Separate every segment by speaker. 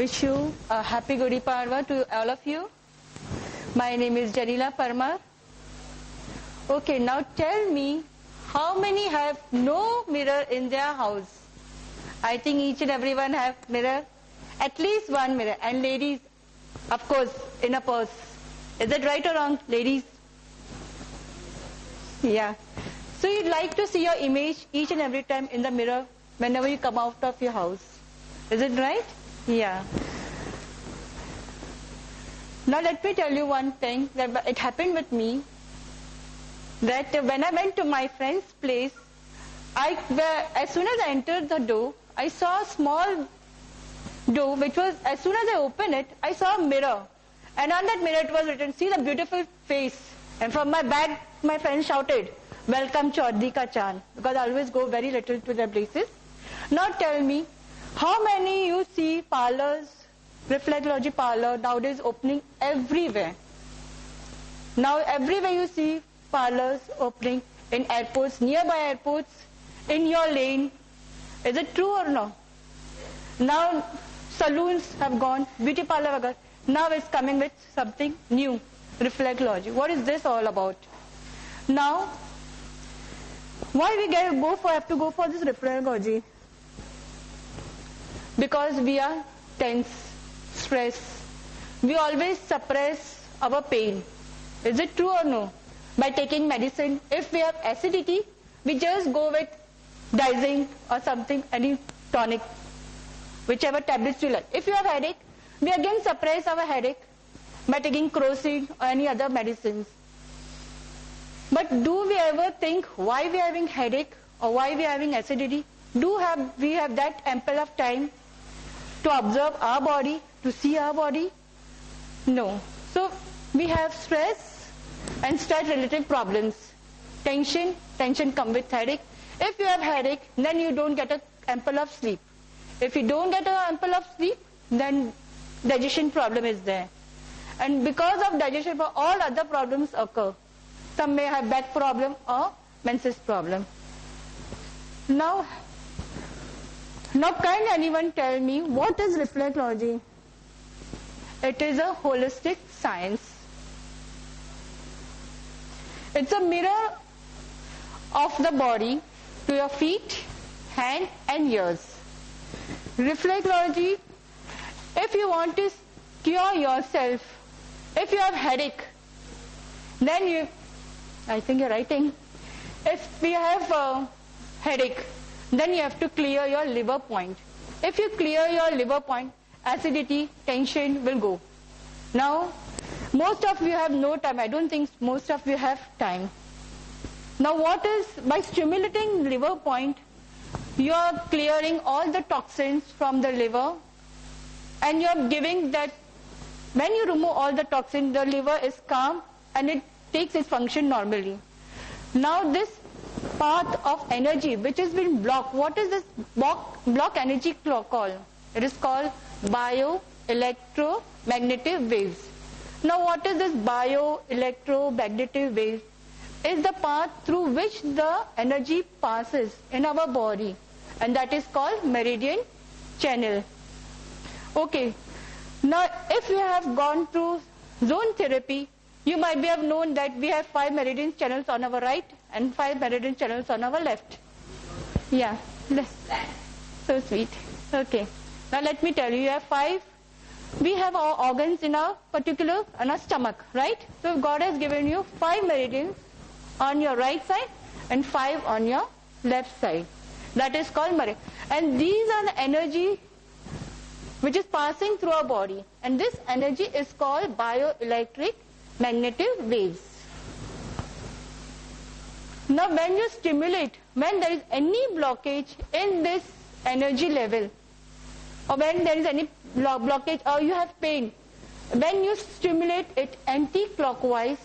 Speaker 1: wish you a happy Gudi Padwa to all of you. My name is Janila Parmar. Okay, now tell me, how many have no mirror in their house? I think each and everyone have mirror, at least one mirror. And ladies, of course, in a purse. Is it right or wrong, ladies? Yeah. So you'd like to see your image each and every time in the mirror whenever you come out of your house. Is it right? Yeah. Now let me tell you one thing that it happened with me, that when I went to my friend's place, as soon as I entered the door, I saw a small door which was, as soon as I opened it, I saw a mirror. And on that mirror it was written, see the beautiful face. And from my back, my friend shouted, welcome Chaudhary Ka Chand, because I always go very little to their places. Now tell me, how many you see parlors, reflexology parlor nowadays opening everywhere? Now everywhere you see parlors opening, in airports, nearby airports, in your lane. Is it true or no? Now saloons have gone, beauty parlor have gone. Now it's coming with something new, reflexology. What is this all about? Now, why we have to go for this reflexology? Because we are tense, stressed. We always suppress our pain. Is it true or no? By taking medicine, if we have acidity, we just go with Dizing or something, any tonic, whichever tablets you like. If you have headache, we again suppress our headache by taking Crocin or any other medicines. But do we ever think why we are having headache or why we are having acidity? We have that ample of time to observe our body, to see our body? No. So we have stress and stress-related problems. Tension comes with headache. If you have headache, then you don't get an ample of sleep. If you don't get an ample of sleep, then digestion problem is there. And because of digestion, all other problems occur. Some may have back problem or menses problem. Now can anyone tell me what is reflexology? It is a holistic science. It's a mirror of the body to your feet, hand and ears. Reflexology, if you want to cure yourself, if you have headache, then I think you're writing. If you have a headache, then you have to clear your liver point. If you clear your liver point, acidity, tension will go. Now, most of you have no time. I don't think most of you have time. Now by stimulating liver point, you are clearing all the toxins from the liver, and you are giving that, when you remove all the toxins, the liver is calm and it takes its function normally. Now this path of energy which has been blocked, what is this block energy called? It is called bioelectromagnetic waves. Now what is this bioelectromagnetic wave? Is the path through which the energy passes in our body, and that is called meridian channel. Okay, now if you have gone through zone therapy, you might have known that we have 5 meridian channels on our right and 5 meridian channels on our left. Yeah, so sweet. Okay, now let me tell you, you have 5. We have our organs in our stomach, right? So God has given you 5 meridians on your right side and 5 on your left side. That is called meridian. And these are the energy which is passing through our body. And this energy is called bioelectric magnetic waves. Now when you stimulate, when there is any blockage in this energy level, or when there is any blockage or you have pain, when you stimulate it anti-clockwise,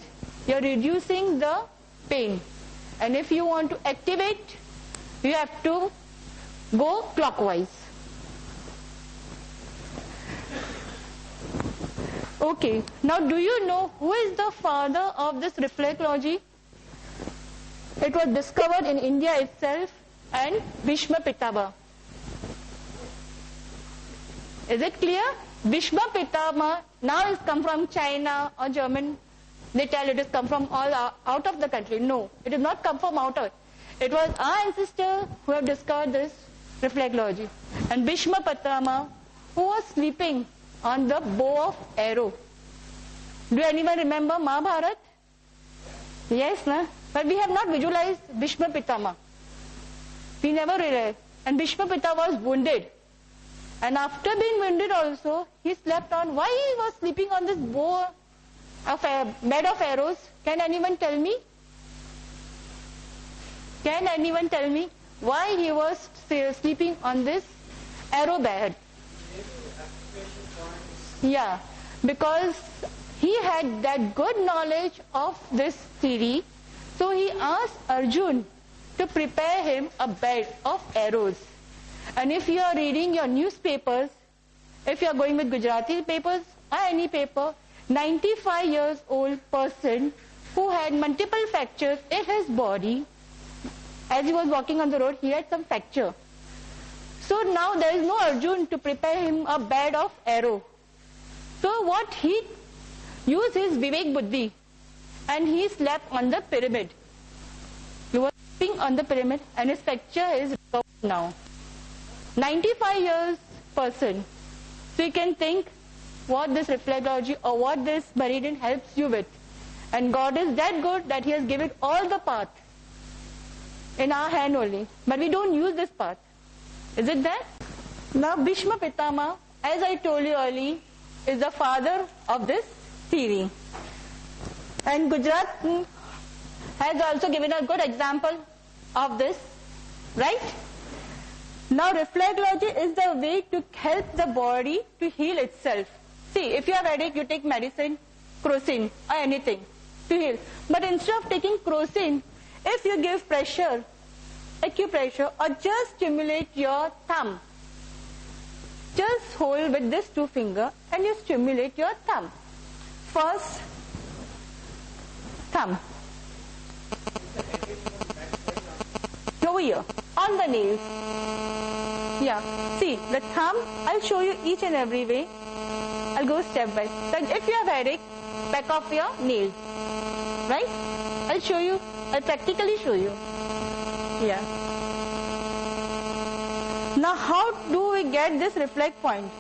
Speaker 1: you are reducing the pain. And if you want to activate, you have to go clockwise. Okay, now do you know who is the father of this reflexology? It was discovered in India itself, and Bhishma Pitava. Is it clear? Bhishma Pitama now is come from China or German. They tell it has come from all out of the country. No, it did not come from outer. It was our ancestors who have discovered this reflexology. And Bhishma Pitama, who was sleeping on the bow of arrow. Do anyone remember Mahabharata? Yes, na? But we have not visualized Bhishma Pitama. We never realized. And Bhishma Pitama was wounded. And after being wounded also, he slept on. Why he was sleeping on this bow of a bed of arrows? Can anyone tell me? Can anyone tell me why he was sleeping on this arrow bed? Yeah, because he had that good knowledge of this theory, so he asked Arjun to prepare him a bed of arrows. And if you are reading your newspapers, if you are going with Gujarati papers or any paper, 95 years old person who had multiple fractures in his body, as he was walking on the road, he had some fracture. So now there is no Arjun to prepare him a bed of arrow. So what he used his Vivek Buddhi, and he slept on the pyramid. He was sleeping on the pyramid and his fracture is recovered now. 95 years person. So you can think what this reflexology or what this meridian helps you with. And God is that good that He has given all the path in our hand only. But we don't use this path. Is it that? Now Bhishma Pitama, as I told you earlier, is the father of this theory. And Gujarat has also given a good example of this, right? Now reflexology is the way to help the body to heal itself. See, if you have headache, you take medicine, crocin or anything to heal. But instead of taking crocin, if you give pressure, acupressure, or just stimulate your thumb, just hold with this two finger and you stimulate your thumb. First, thumb. Over here, on the nails. Yeah, see, the thumb, I'll show you each and every way. I'll go step by step. If you have headache, back of your nail. Right? I'll show you, I'll practically show you. Yeah. Now how do we get this reflex point?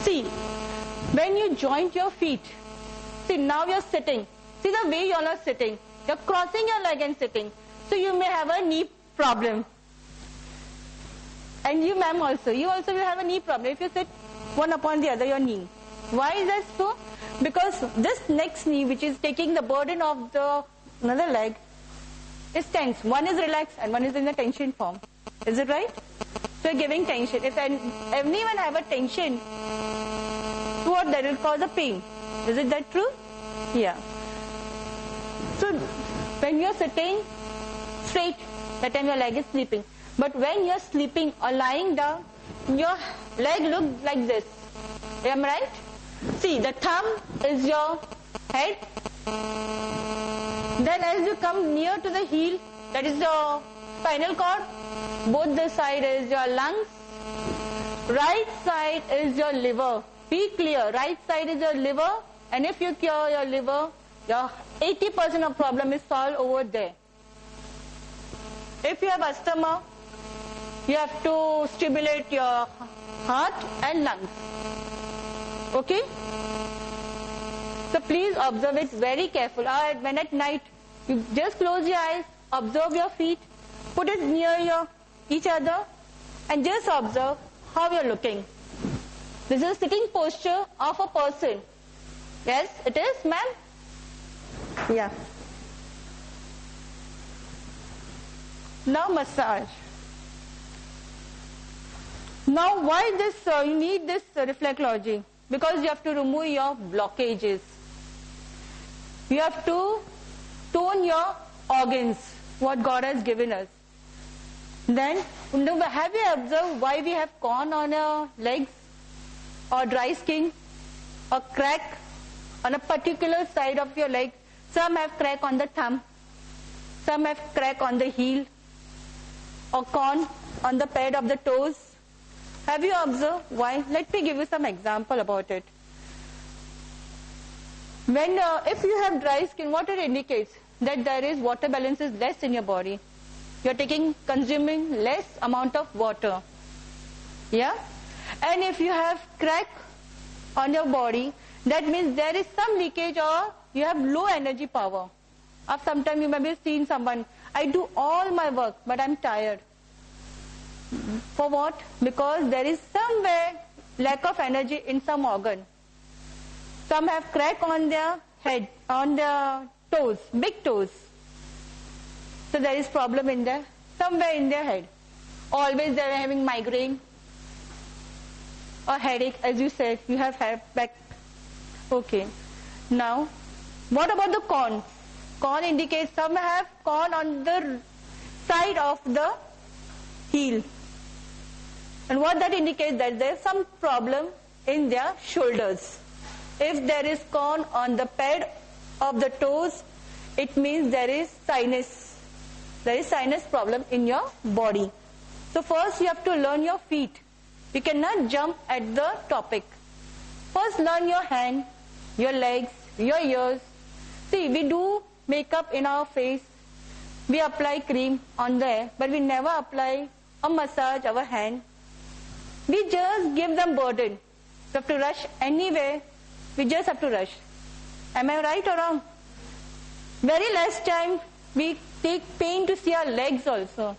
Speaker 1: See, when you joint your feet, see now you're sitting. See the way you're not sitting. You're crossing your leg and sitting. So you may have a knee problem. And you ma'am also, you also will have a knee problem. If you sit one upon the other, your knee. Why is that so? Because this next knee, which is taking the burden of the another leg, is tense. One is relaxed and one is in the tension form. Is it right? So you're giving tension. If anyone have a tension, what that will cause a pain. Is it that true? Yeah. So when you're sitting straight, that time your leg is sleeping. But when you're sleeping or lying down, your leg looks like this. Am I right? See, the thumb is your head. Then as you come near to the heel, that is your spinal cord. Both the side is your lungs. Right side is your liver. Be clear, right side is your liver. And if you cure your liver, your 80% of problem is solved over there. If you have asthma, you have to stimulate your heart and lungs. Okay? So please observe it very careful. When at night, you just close your eyes, observe your feet, put it near each other, and just observe how you're looking. This is sitting posture of a person. Yes, it is, ma'am? Yeah. Now massage. Now why this? You need this reflexology because you have to remove your blockages. You have to tone your organs, what God has given us. Then, have you observed why we have corn on our legs or dry skin or crack on a particular side of your leg? Some have crack on the thumb, some have crack on the heel or corn on the pad of the toes. Have you observed why? Let me give you some example about it. When if you have dry skin, what it indicates? That there is water balance is less in your body. You are consuming less amount of water. Yeah? And if you have crack on your body, that means there is some leakage or you have low energy power. Or sometimes you may be seeing someone, I do all my work, but I'm tired. For what? Because there is somewhere lack of energy in some organ. Some have crack on their head, on their toes, big toes. So there is problem in there, somewhere in their head. Always they are having migraine or headache, as you said, you have back. Okay. Now, what about the corn? Corn indicates some have corn on the side of the heel. And what that indicates that there is some problem in their shoulders. If there is corn on the pad of the toes, it means there is sinus. There is sinus problem in your body. So first you have to learn your feet. You cannot jump at the topic. First learn your hand, your legs, your ears. See, we do makeup in our face. We apply cream on there, but we never apply a massage our hand. We just give them burden. You have to rush anywhere. We just have to rush. Am I right or wrong? Very less time we take pain to see our legs also.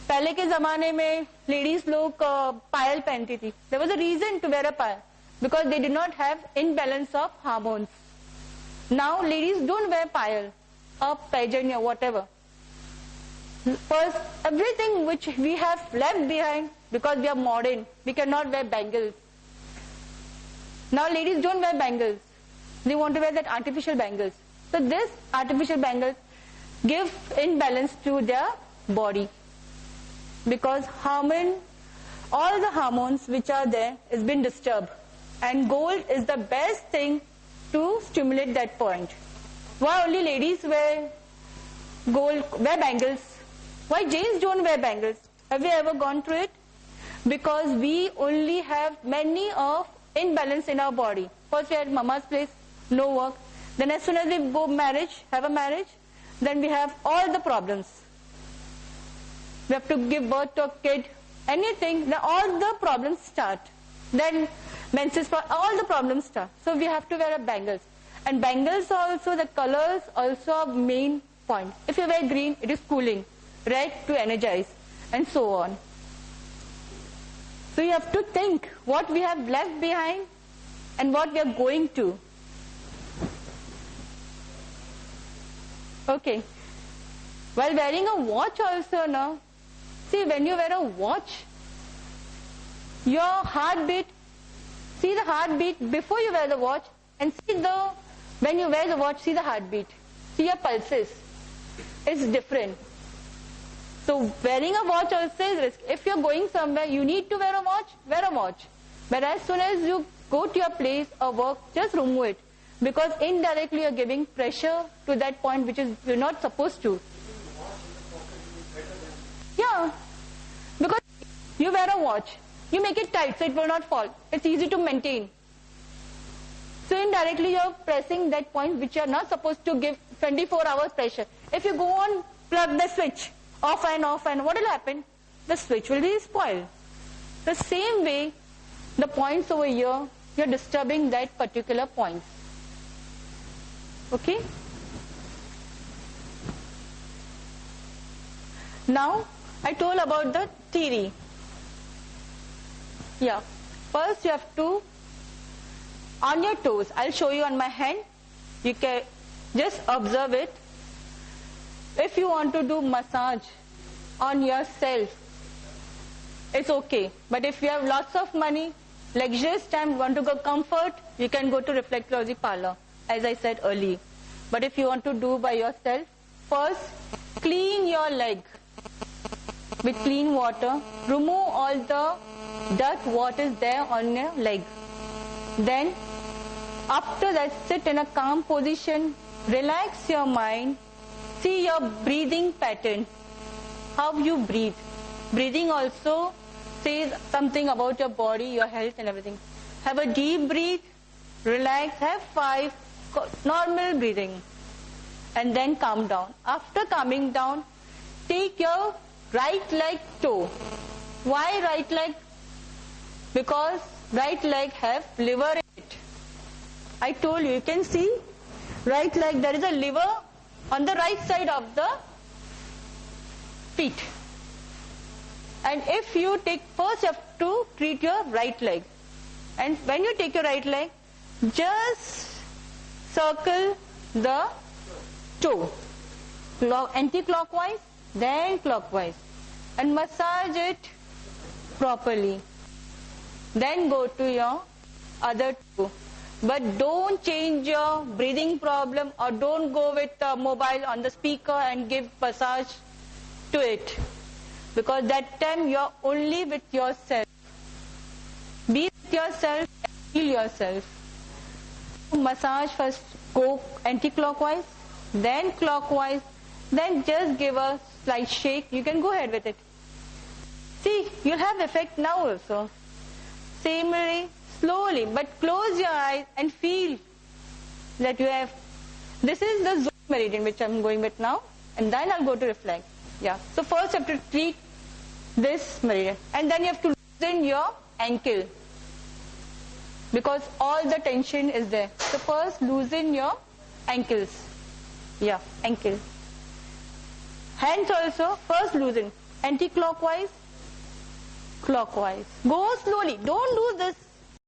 Speaker 1: पहले के ज़माने में ladies लोग पायल पहनती थी. There was a reason to wear a payal because they did not have imbalance of hormones. Now ladies don't wear payal or pageant or whatever. First, everything which we have left behind because we are modern, we cannot wear bangles. Now ladies don't wear bangles. They want to wear that artificial bangles. So this artificial bangles give imbalance to their body. Because all the hormones which are there has been disturbed. And gold is the best thing to stimulate that point. Why only ladies wear bangles? Why gents don't wear bangles? Have you ever gone through it? Because we only have many of imbalance in our body. First we are at mama's place, no work. Then as soon as we go have a marriage, then we have all the problems. We have to give birth to a kid, anything, then all the problems start. Then menses, all the problems start. So we have to wear a bangles. And bangles also, the colors also are main point. If you wear green, it is cooling. Red to energize, and so on. So you have to think what we have left behind and what we are going to. Okay. While wearing a watch also now, see when you wear a watch, your heartbeat, see the heartbeat before you wear the watch and when you wear the watch, see the heartbeat. See your pulses. It's different. So wearing a watch also is risk. If you're going somewhere, you need to wear a watch. But as soon as you go to your place or work, just remove it. Because indirectly you're giving pressure to that point which is you're not supposed to. Yeah. Because you wear a watch. You make it tight so it will not fall. It's easy to maintain. So indirectly you're pressing that point which you're not supposed to give 24 hours pressure. If you go on, plug the switch. Off and what will happen? The switch will be spoiled. The same way, the points over here, you're disturbing that particular point. Okay? Now, I told about the theory. Yeah. First you have to, on your toes, I'll show you on my hand. You can just observe it. If you want to do massage on yourself, it's okay. But if you have lots of money, luxurious time, want to go comfort, you can go to reflexology parlor, as I said earlier. But if you want to do by yourself, first clean your leg with clean water. Remove all the dirt what is there on your leg. Then after that, sit in a calm position, relax your mind. See your breathing pattern, how you breathe. Breathing also says something about your body, your health and everything. Have a deep breath, relax, have 5 normal breathing, and then calm down. After calming down, take your right leg toe. Why right leg? Because right leg have liver in it. I told you can see right leg, there is a liver on the right side of the feet. And if you take, first you have to treat your right leg. And when you take your right leg, just circle the toe. Anti-clockwise, then clockwise. And massage it properly. Then go to your other toe. But don't change your breathing problem, or don't go with the mobile on the speaker and give massage to it. Because that time you are only with yourself. Be with yourself and heal yourself. Massage first, go anti-clockwise, then clockwise, then just give a slight shake. You can go ahead with it. See, you'll have effect now also. Same way, slowly, but close your eyes and feel that you have. This is the zone meridian which I'm going with now, and then I'll go to reflect. Yeah. So first you have to treat this meridian, and then you have to loosen your ankle because all the tension is there. So first loosen your ankles. Yeah, ankle. Hands also first loosen. Anti-clockwise, clockwise. Go slowly. Don't do this